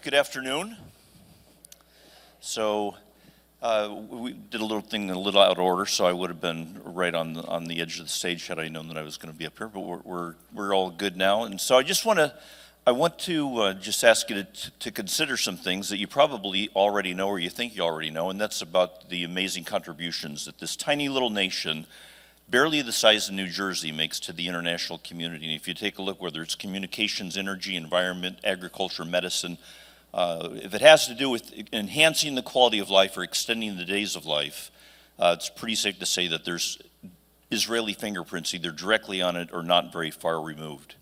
Good afternoon. So we did a little thing a little out of order, so I would have been right on the edge of the stage had I known that I was going to be up here. But we're all good now, and so I want to just ask you to consider some things that you probably already know or you think you already know, and that's about the amazing contributions that this tiny little nation, barely the size of New Jersey, makes to the international community. And if you take a look, whether it's communications, energy, environment, agriculture, medicine, if it has to do with enhancing the quality of life or extending the days of life, it's pretty safe to say that there's Israeli fingerprints either directly on it or not very far removed.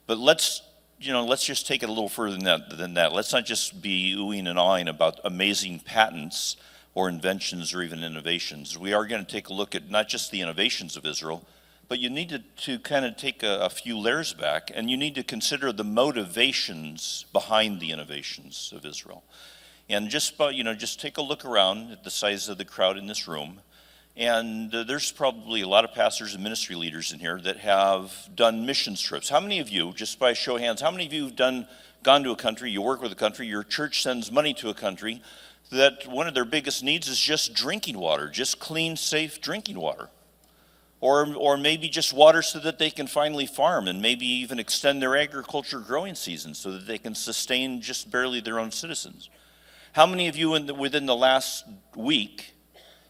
But let's just take it a little further than that. Let's not just be oohing and awing about amazing patents or inventions or even innovations. We are going to take a look at not just the innovations of Israel, but you need to kind of take a few layers back, and you need to consider the motivations behind the innovations of Israel. And just take a look around at the size of the crowd in this room, and there's probably a lot of pastors and ministry leaders in here that have done missions trips. How many of you, just by a show of hands, how many of you have gone to a country, you work with a country, your church sends money to a country, that one of their biggest needs is just drinking water, just clean, safe drinking water? Or maybe just water so that they can finally farm and maybe even extend their agriculture growing season so that they can sustain just barely their own citizens. How many of you within the last week,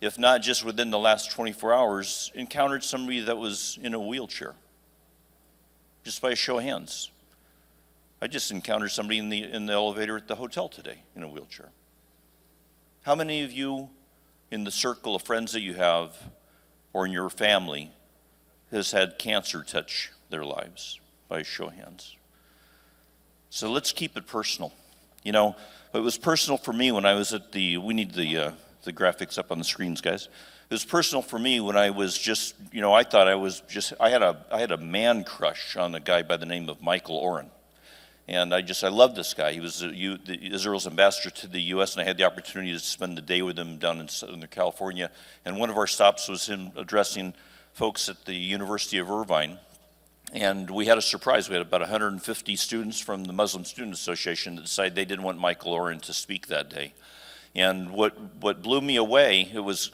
if not just within the last 24 hours, encountered somebody that was in a wheelchair? Just by a show of hands. I just encountered somebody in the elevator at the hotel today in a wheelchair. How many of you in the circle of friends that you have or in your family has had cancer touch their lives? By a show of hands. So let's keep it personal. You know, it was personal for me when I was we need the graphics up on the screens, guys. It was personal for me when I was just, I had a man crush on a guy by the name of Michael Oren. And I loved this guy. He was Israel's ambassador to the U.S., and I had the opportunity to spend the day with him down in Southern California. And one of our stops was him addressing folks at the University of Irvine. And we had a surprise. We had about 150 students from the Muslim Student Association that decided they didn't want Michael Oren to speak that day. And what blew me away, it was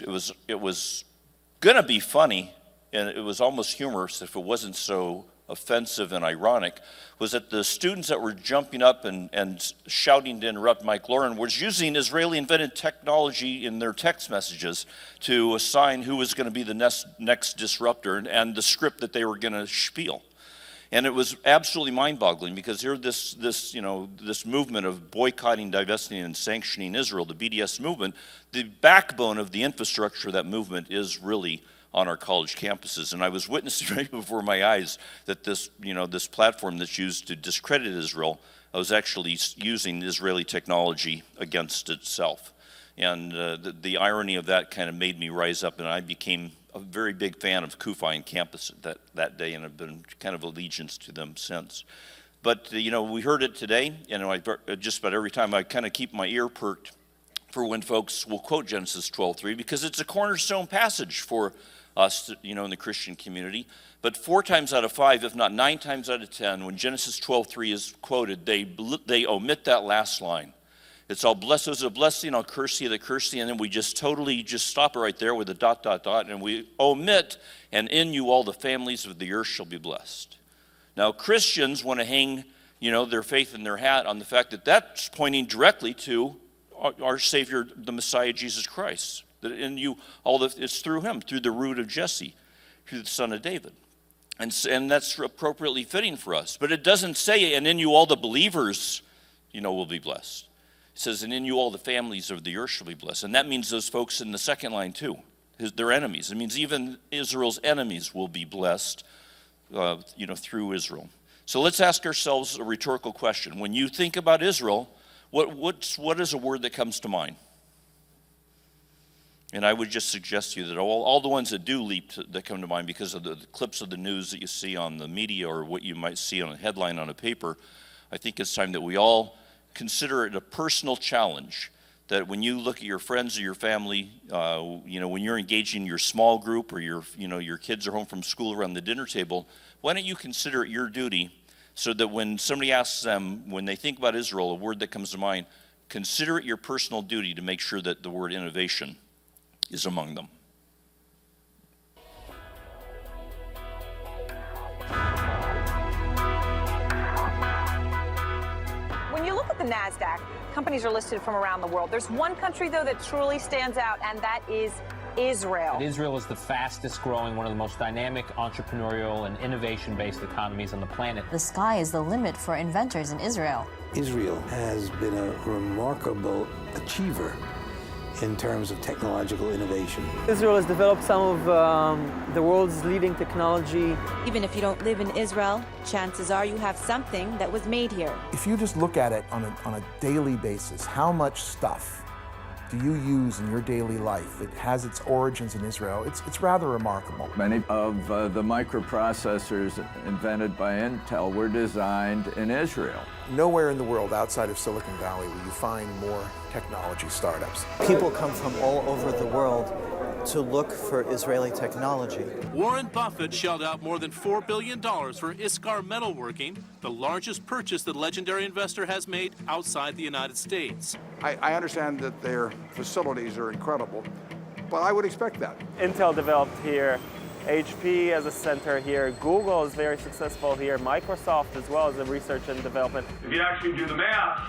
going to be funny, and it was almost humorous if it wasn't so offensive and ironic, was that the students that were jumping up and shouting to interrupt Mike Lauren was using Israeli-invented technology in their text messages to assign who was going to be the next disruptor and the script that they were going to spiel. And it was absolutely mind-boggling because here this movement of boycotting, divesting, and sanctioning Israel, the BDS movement, the backbone of the infrastructure of that movement is really on our college campuses. And I was witnessing right before my eyes that this platform that's used to discredit Israel was actually using Israeli technology against itself. And the irony of that kind of made me rise up, and I became a very big fan of CUFI and campus that day, and have been kind of allegiance to them since. But we heard it today, and just about every time I kind of keep my ear perked for when folks will quote Genesis 12:3, because it's a cornerstone passage for us, in the Christian community. But 4 times out of 5, if not 9 times out of 10, when Genesis 12:3 is quoted, they omit that last line. It's all blessed is a blessing, I'll curse you that curse thee, and then we just totally just stop it right there with a ... and we omit, and in you all the families of the earth shall be blessed. Now Christians want to hang, their faith in their hat on the fact that that's pointing directly to our Savior, the Messiah, Jesus Christ. That in you, it's through him, through the root of Jesse, through the son of David. And that's appropriately fitting for us. But it doesn't say, and in you all the believers, will be blessed. It says, and in you all the families of the earth shall be blessed. And that means those folks in the second line too, their enemies. It means even Israel's enemies will be blessed, through Israel. So let's ask ourselves a rhetorical question. When you think about Israel, what is a word that comes to mind? And I would just suggest to you that all the ones that come to mind because of the clips of the news that you see on the media or what you might see on a headline on a paper, I think it's time that we all consider it a personal challenge, that when you look at your friends or your family, when you're engaging your small group or your kids are home from school around the dinner table, why don't you consider it your duty so that when somebody asks them, when they think about Israel, a word that comes to mind, consider it your personal duty to make sure that the word innovation is among them. When you look at the NASDAQ, companies are listed from around the world. There's one country, though, that truly stands out, and that is Israel. Israel is the fastest growing, one of the most dynamic, entrepreneurial, and innovation-based economies on the planet. The sky is the limit for inventors in Israel. Israel has been a remarkable achiever in terms of technological innovation. Israel has developed some of the world's leading technology. Even if you don't live in Israel, chances are you have something that was made here. If you just look at it on a daily basis, how much stuff do you use in your daily life that has its origins in Israel? It's rather remarkable. Many of the microprocessors invented by Intel were designed in Israel. Nowhere in the world outside of Silicon Valley will you find more technology startups. People come from all over the world to look for Israeli technology. Warren Buffett shelled out more than $4 billion for Iskar Metalworking, the largest purchase the legendary investor has made outside the United States. I understand that their facilities are incredible, but I would expect that. Intel developed here, HP as a center here, Google is very successful here, Microsoft as well as in research and development. If you actually do the math,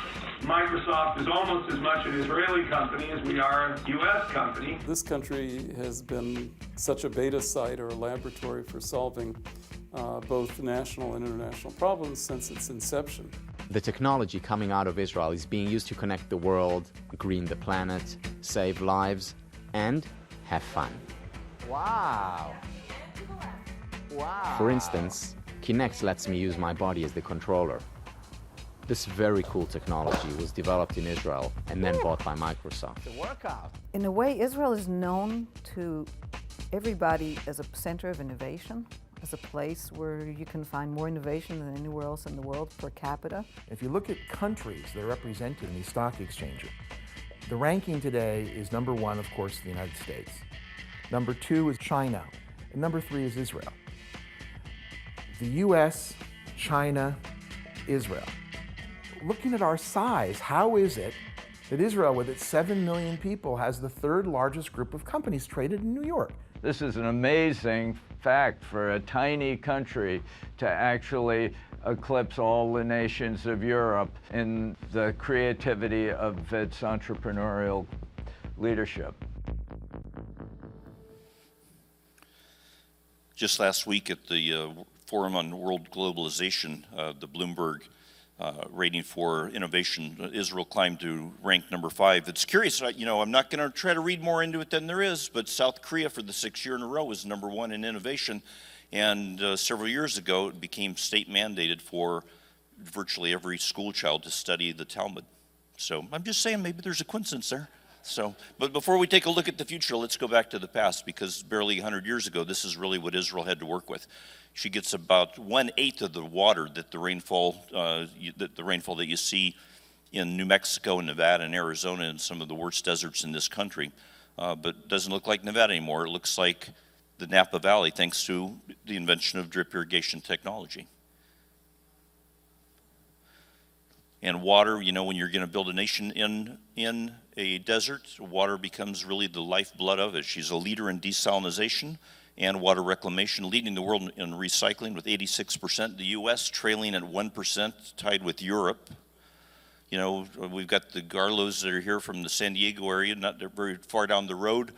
Microsoft is almost as much an Israeli company as we are a U.S. company. This country has been such a beta site or a laboratory for solving both national and international problems since its inception. The technology coming out of Israel is being used to connect the world, green the planet, save lives, and have fun. Wow. Wow. For instance, Kinect lets me use my body as the controller. This very cool technology was developed in Israel and then bought by Microsoft. The workout. In a way, Israel is known to everybody as a center of innovation, as a place where you can find more innovation than anywhere else in the world per capita. If you look at countries that are represented in these stock exchanges, the ranking today is number 1, of course, the United States. Number 2 is China, and number 3 is Israel. The US, China, Israel. Looking at our size, how is it that Israel, with its 7 million people, has the 3rd largest group of companies traded in New York? This is an amazing fact for a tiny country to actually eclipse all the nations of Europe in the creativity of its entrepreneurial leadership. Just last week at the Forum on World Globalization, the Bloomberg rating for innovation, Israel climbed to rank number 5. It's curious, I'm not going to try to read more into it than there is, but South Korea for the 6th year in a row was number 1 in innovation. And several years ago, it became state mandated for virtually every school child to study the Talmud. So I'm just saying maybe there's a coincidence there. But before we take a look at the future, let's go back to the past, because barely 100 years ago, this is really what Israel had to work with. She gets about 1/8 of the water that the rainfall that you see in New Mexico and Nevada and Arizona and some of the worst deserts in this country. But it doesn't look like Nevada anymore. It looks like the Napa Valley, thanks to the invention of drip irrigation technology. And water, when you're going to build a nation in a desert, water becomes really the lifeblood of it. She's a leader in desalination and water reclamation, leading the world in recycling with 86%, the U.S. trailing at 1%, tied with Europe. We've got the Garlows that are here from the San Diego area, not very far down the road.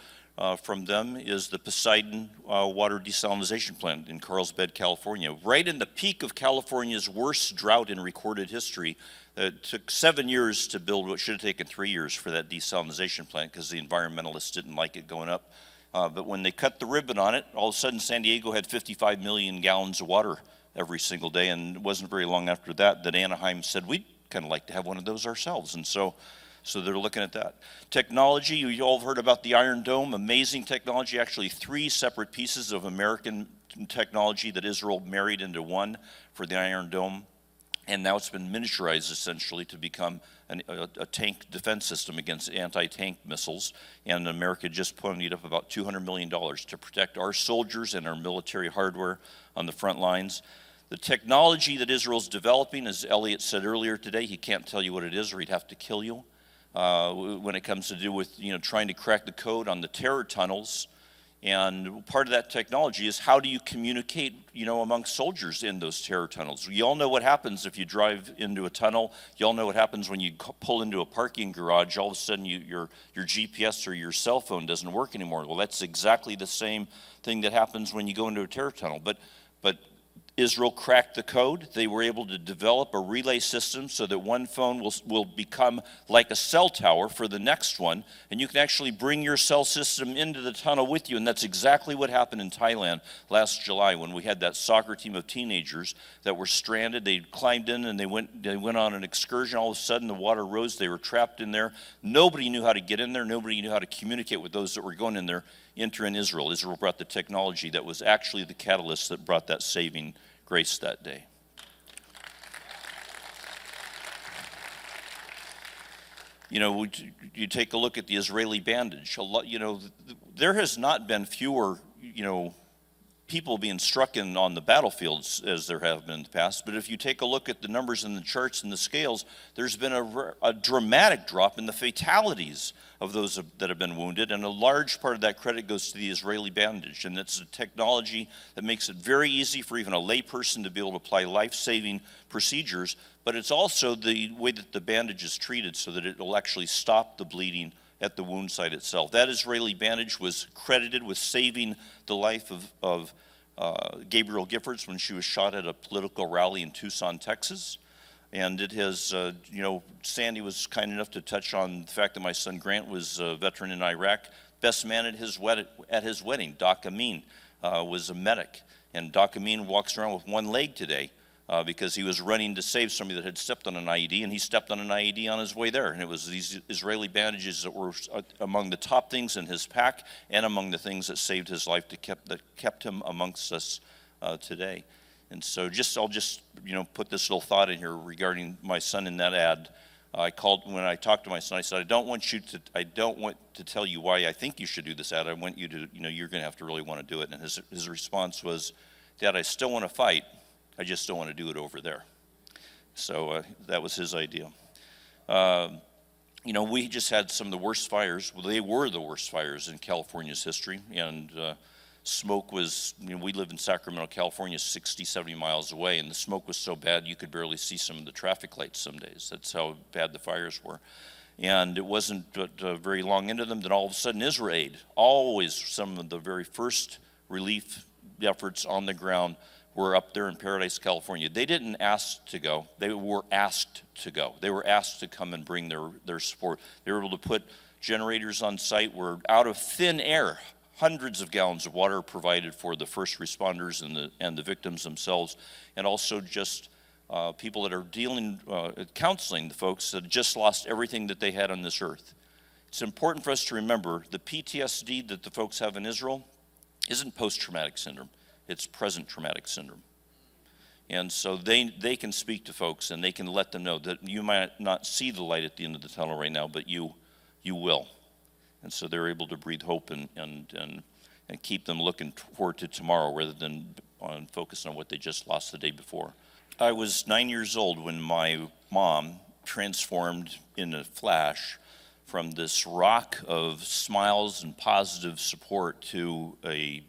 From them is the Poseidon water desalination plant in Carlsbad, California. Right in the peak of California's worst drought in recorded history. It took 7 years to build what should have taken 3 years for that desalination plant because the environmentalists didn't like it going up. But when they cut the ribbon on it, all of a sudden San Diego had 55 million gallons of water every single day, and it wasn't very long after that Anaheim said, we'd kind of like to have one of those ourselves. And so they're looking at that. Technology, you all have heard about the Iron Dome, amazing technology, actually 3 separate pieces of American technology that Israel married into one for the Iron Dome. And now it's been miniaturized essentially to become a tank defense system against anti-tank missiles. And America just ponied up about $200 million to protect our soldiers and our military hardware on the front lines. The technology that Israel's developing, as Elliot said earlier today, he can't tell you what it is or he'd have to kill you. When it comes to do with trying to crack the code on the terror tunnels. And part of that technology is how do you communicate, amongst soldiers in those terror tunnels. You all know what happens if you drive into a tunnel. You all know what happens when you pull into a parking garage. All of a sudden your GPS or your cell phone doesn't work anymore. Well, that's exactly the same thing that happens when you go into a terror tunnel. But Israel cracked the code. They were able to develop a relay system so that one phone will become like a cell tower for the next one, and you can actually bring your cell system into the tunnel with you, and that's exactly what happened in Thailand last July when we had that soccer team of teenagers that were stranded. They climbed in and they went on an excursion. All of a sudden the water rose. They were trapped in there. Nobody knew how to get in there. Nobody knew how to communicate with those that were going in there. Enter in Israel. Israel brought the technology that was actually the catalyst that brought that saving grace that day. You take a look at the Israeli bandage. There has not been fewer, people being struck on the battlefields as there have been in the past. But if you take a look at the numbers in the charts and the scales, there's been a dramatic drop in the fatalities of those that have been wounded, and a large part of that credit goes to the Israeli bandage. And it's a technology that makes it very easy for even a layperson to be able to apply life-saving procedures, but it's also the way that the bandage is treated so that it will actually stop the bleeding at the wound site itself. That Israeli bandage was credited with saving the life of Gabriel Giffords when she was shot at a political rally in Tucson, Texas. And it has, Sandy was kind enough to touch on the fact that my son Grant was a veteran in Iraq. Best man at his wedding, Doc Amin, was a medic. And Doc Amin walks around with one leg today because he was running to save somebody that had stepped on an IED, and he stepped on an IED on his way there. And it was these Israeli bandages that were among the top things in his pack and among the things that saved his life, that kept him amongst us today. And so I'll just put this little thought in here regarding my son in that ad. When I talked to my son, I said, I don't want to tell you why I think you should do this ad. I want you to, you're going to have to really want to do it. And his response was, Dad, I still want to fight. I just don't want to do it over there. So that was his idea. We just had some of the worst fires. Well, they were the worst fires in California's history. And smoke was, we live in Sacramento, California, 60, 70 miles away, and the smoke was so bad you could barely see some of the traffic lights some days. That's how bad the fires were. And it wasn't very long into them that all of a sudden Israel Aid, always some of the very first relief efforts on the ground, were up there in Paradise, California. They didn't ask to go. They were asked to go. They were asked to come and bring their support. They were able to put generators on site where out of thin air, hundreds of gallons of water provided for the first responders and the victims themselves, and also just people that are counseling the folks that just lost everything that they had on this earth. It's important for us to remember the PTSD that the folks have in Israel isn't post-traumatic syndrome. It's present traumatic syndrome. And so they can speak to folks and they can let them know that you might not see the light at the end of the tunnel right now, but you will. And so they're able to breathe hope and keep them looking forward to tomorrow rather than focus on what they just lost the day before. I was 9 years old when my mom transformed in a flash from this rock of smiles and positive support to a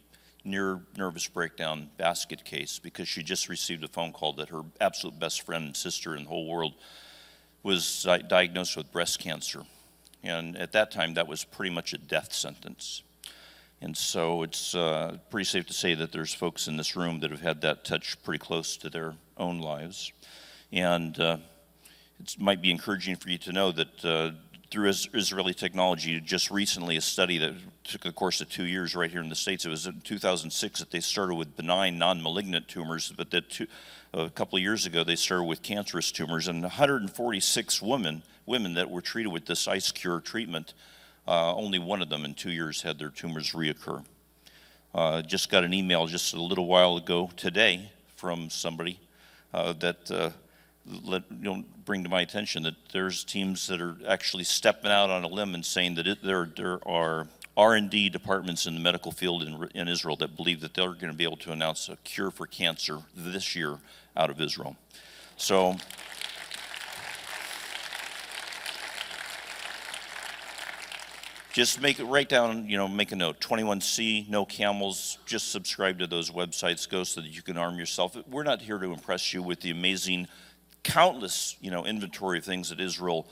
near nervous breakdown basket case because she just received a phone call that her absolute best friend and sister in the whole world was diagnosed with breast cancer. And at that time, that was pretty much a death sentence. And so it's pretty safe to say that there's folks in this room that have had that touch pretty close to their own lives. And it might be encouraging for you to know that through Israeli technology, just recently a study that took the course of 2 years right here in the States, it was in 2006 that they started with benign, non-malignant tumors, but that a couple of years ago they started with cancerous tumors, and 146 women that were treated with this ice cure treatment, only one of them in 2 years had their tumors reoccur. Just got an email just a little while ago today from somebody that bring to my attention that there's teams that are actually stepping out on a limb and saying that there are R&D departments in the medical field in Israel that believe that they're going to be able to announce a cure for cancer this year out of Israel. So just write down, make a note, 21C, no camels, just subscribe to those websites, go so that you can arm yourself. We're not here to impress you with the amazing, countless, inventory of things that Israel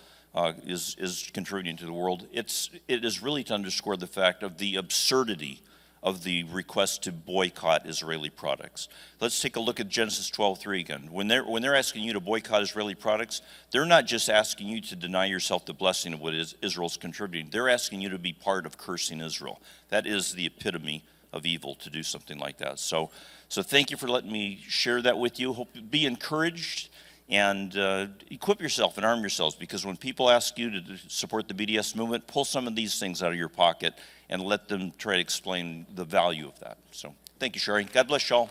is contributing to the world. It is really to underscore the fact of the absurdity of the request to boycott Israeli products. Let's take a look at Genesis 12:3 again. When they're asking you to boycott Israeli products, they're not just asking you to deny yourself the blessing of what Israel's contributing. They're asking you to be part of cursing Israel. That is the epitome of evil to do something like that. So thank you for letting me share that with you. Hope be encouraged. And equip yourself and arm yourselves, because when people ask you to support the BDS movement, pull some of these things out of your pocket and let them try to explain the value of that. So thank you, Sherry. God bless y'all.